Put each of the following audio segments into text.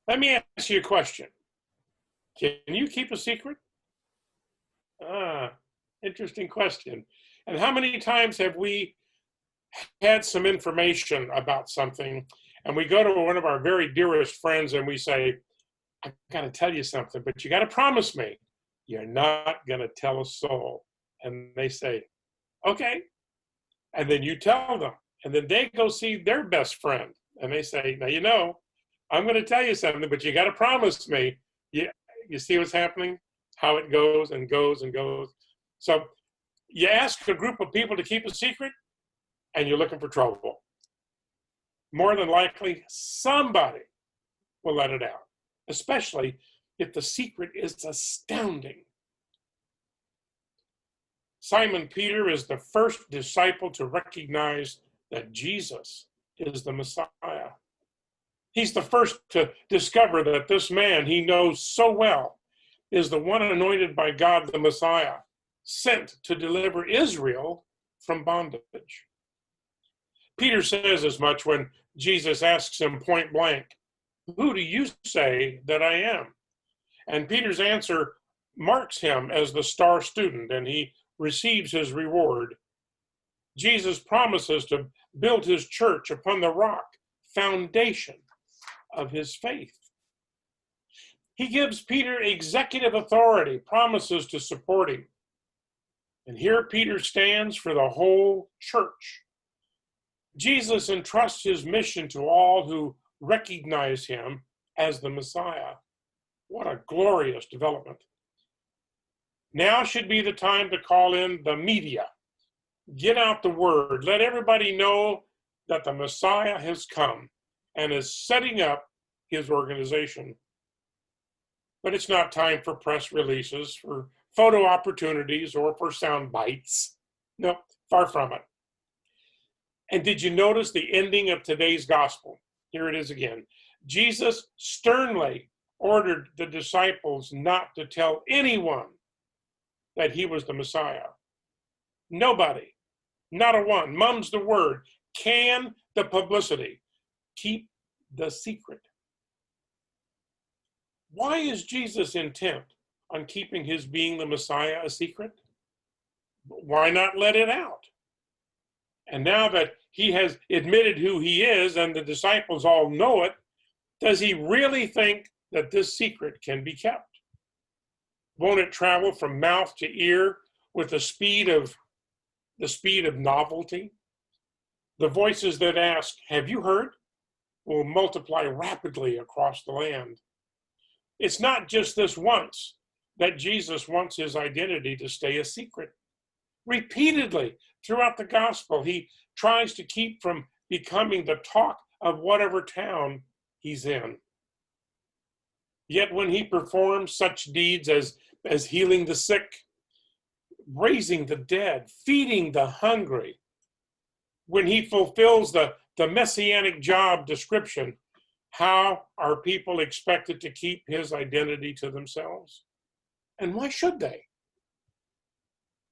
Let me ask you a question. Can you keep a secret? Ah, interesting question. And how many times have we had some information about something and we go to one of our very dearest friends and we say, I got to tell you something, but you got to promise me you're not going to tell a soul. And they say, okay. And then you tell them. And then they go see their best friend and they say, now, I'm going to tell you something, but you got to promise me. You see what's happening? How it goes and goes and goes. So you ask a group of people to keep a secret and you're looking for trouble. More than likely, somebody will let it out, especially if the secret is astounding. Simon Peter is the first disciple to recognize that Jesus is the Messiah. He's the first to discover that this man he knows so well is the one anointed by God, the Messiah, sent to deliver Israel from bondage. Peter says as much when Jesus asks him point blank, who do you say that I am? And Peter's answer marks him as the star student, and he receives his reward. Jesus promises to build his church upon the rock, foundation of his faith. He gives Peter executive authority, promises to support him. And here Peter stands for the whole church. Jesus entrusts his mission to all who recognize him as the Messiah. What a glorious development. Now should be the time to call in the media. Get out the word. Let everybody know that the Messiah has come and is setting up his organization. But it's not time for press releases, for photo opportunities, or for sound bites. No, far from it. And did you notice the ending of today's gospel? Here it is again. Jesus sternly ordered the disciples not to tell anyone that he was the Messiah. Nobody, not a one, mum's the word, can the publicity, keep the secret. Why is Jesus intent on keeping his being the Messiah a secret? Why not let it out? And now that he has admitted who he is and the disciples all know it, does he really think that this secret can be kept? Won't it travel from mouth to ear with the speed of novelty? The voices that ask, have you heard? Will multiply rapidly across the land. It's not just this once that Jesus wants his identity to stay a secret. Repeatedly throughout the gospel, he tries to keep from becoming the talk of whatever town he's in. Yet when he performs such deeds as healing the sick, raising the dead, feeding the hungry, when he fulfills the messianic job description, how are people expected to keep his identity to themselves? And why should they?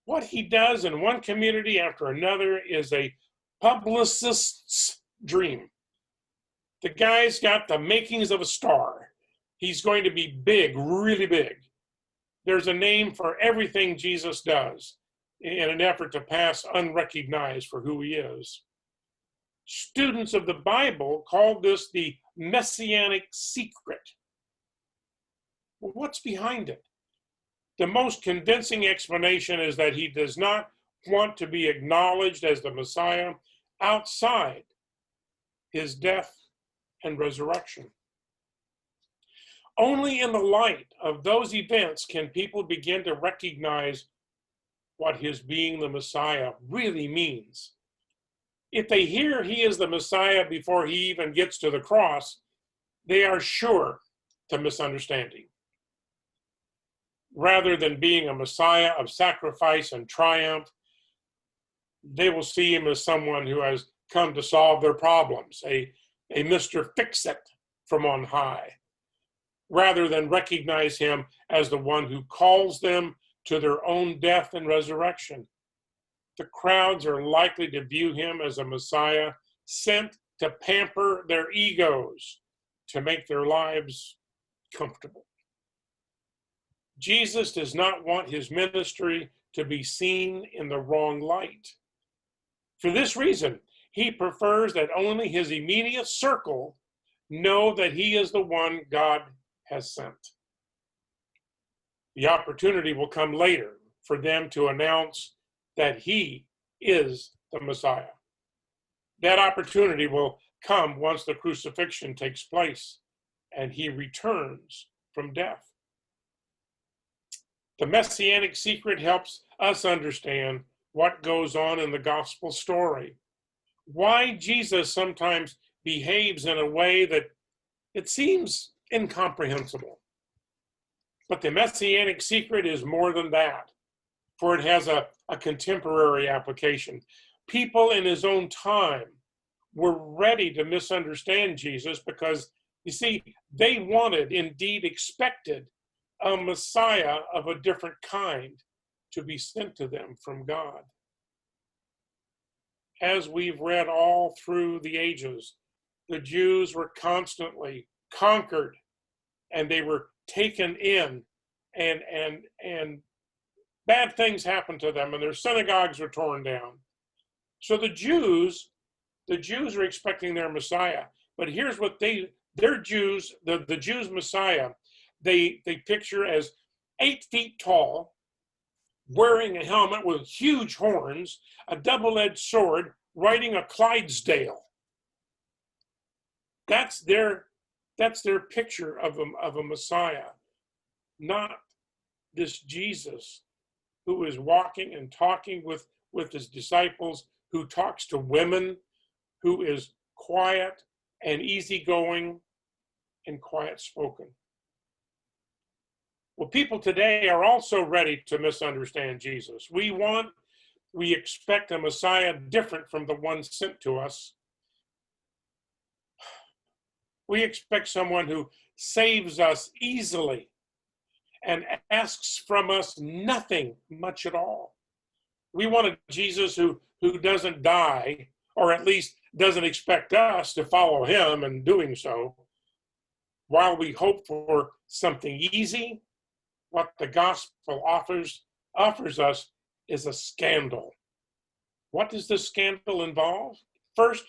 What he does in one community after another is a publicist's dream. The guy's got the makings of a star. He's going to be big, really big. There's a name for everything Jesus does in an effort to pass unrecognized for who he is. Students of the Bible call this the messianic secret. Well, what's behind it? The most convincing explanation is that he does not want to be acknowledged as the Messiah outside his death and resurrection. Only in the light of those events can people begin to recognize what his being the Messiah really means. If they hear he is the Messiah before he even gets to the cross, they are sure to misunderstand him. Rather than being a Messiah of sacrifice and triumph, they will see him as someone who has come to solve their problems, a Mr. Fix-It from on high, rather than recognize him as the one who calls them to their own death and resurrection. The crowds are likely to view him as a Messiah sent to pamper their egos, to make their lives comfortable. Jesus does not want his ministry to be seen in the wrong light. For this reason, he prefers that only his immediate circle know that he is the one God has sent. The opportunity will come later for them to announce that he is the Messiah. That opportunity will come once the crucifixion takes place and he returns from death. The messianic secret helps us understand what goes on in the gospel story, why Jesus sometimes behaves in a way that it seems incomprehensible. But the messianic secret is more than that, for it has a contemporary application. People in his own time were ready to misunderstand Jesus because, you see, they wanted, indeed expected, a Messiah of a different kind to be sent to them from God. As we've read all through the ages, the Jews were constantly conquered and they were taken in, and bad things happened to them, and their synagogues were torn down. So the Jews are expecting their Messiah. But here's what the Jews' Messiah, they picture as 8 feet tall, wearing a helmet with huge horns, a double-edged sword, riding a Clydesdale. That's their picture of a Messiah, not this Jesus who is walking and talking with his disciples, who talks to women, who is quiet and easygoing and quiet-spoken. Well, people today are also ready to misunderstand Jesus. We expect a Messiah different from the one sent to us. We expect someone who saves us easily and asks from us nothing much at all. We want a Jesus who doesn't die, or at least doesn't expect us to follow him in doing so, while we hope for something easy. What the gospel offers us is a scandal. What does this scandal involve? First,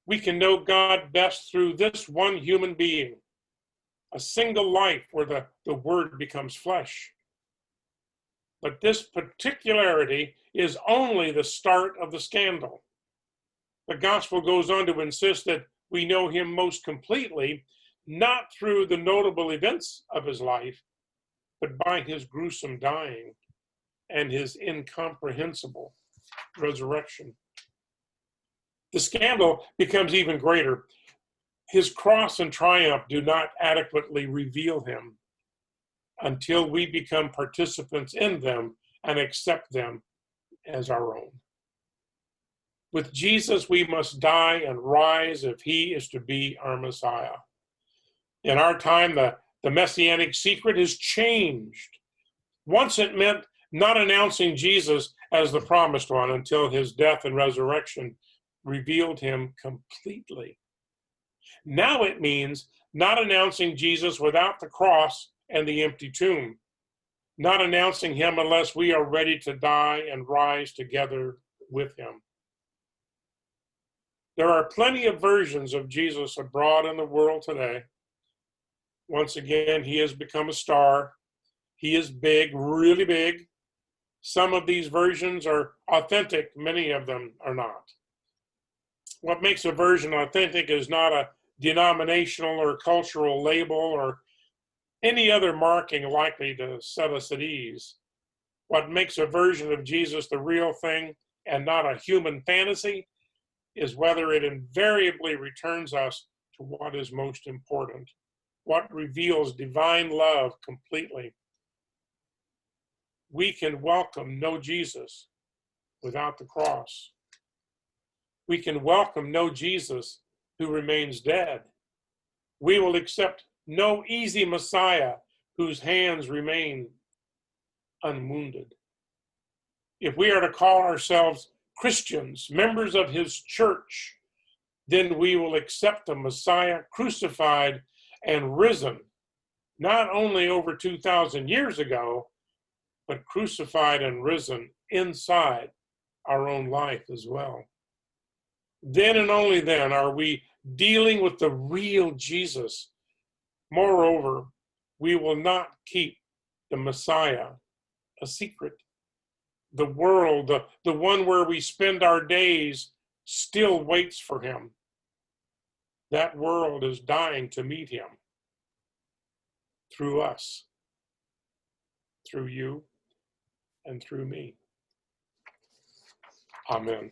we can know God best through this one human being, a single life where the word becomes flesh. But this particularity is only the start of the scandal. The gospel goes on to insist that we know him most completely, not through the notable events of his life, but by his gruesome dying and his incomprehensible resurrection. The scandal becomes even greater. His cross and triumph do not adequately reveal him until we become participants in them and accept them as our own. With Jesus, we must die and rise if he is to be our Messiah. In our time, the messianic secret has changed. Once it meant not announcing Jesus as the promised one until his death and resurrection revealed him completely. Now it means not announcing Jesus without the cross and the empty tomb, not announcing him unless we are ready to die and rise together with him. There are plenty of versions of Jesus abroad in the world today. Once again, he has become a star. He is big, really big. Some of these versions are authentic, many of them are not. What makes a version authentic is not a denominational or cultural label or any other marking likely to set us at ease. What makes a version of Jesus the real thing and not a human fantasy is whether it invariably returns us to what is most important, what reveals divine love completely. We can welcome no Jesus without the cross. We can welcome no Jesus who remains dead. We will accept no easy Messiah whose hands remain unwounded. If we are to call ourselves Christians, members of his church, then we will accept the Messiah crucified and risen, not only over 2,000 years ago, but crucified and risen inside our own life as well. Then and only then are we dealing with the real Jesus. Moreover, we will not keep the Messiah a secret. The world, the one where we spend our days, still waits for him. That world is dying to meet him through us, through you, and through me. Amen.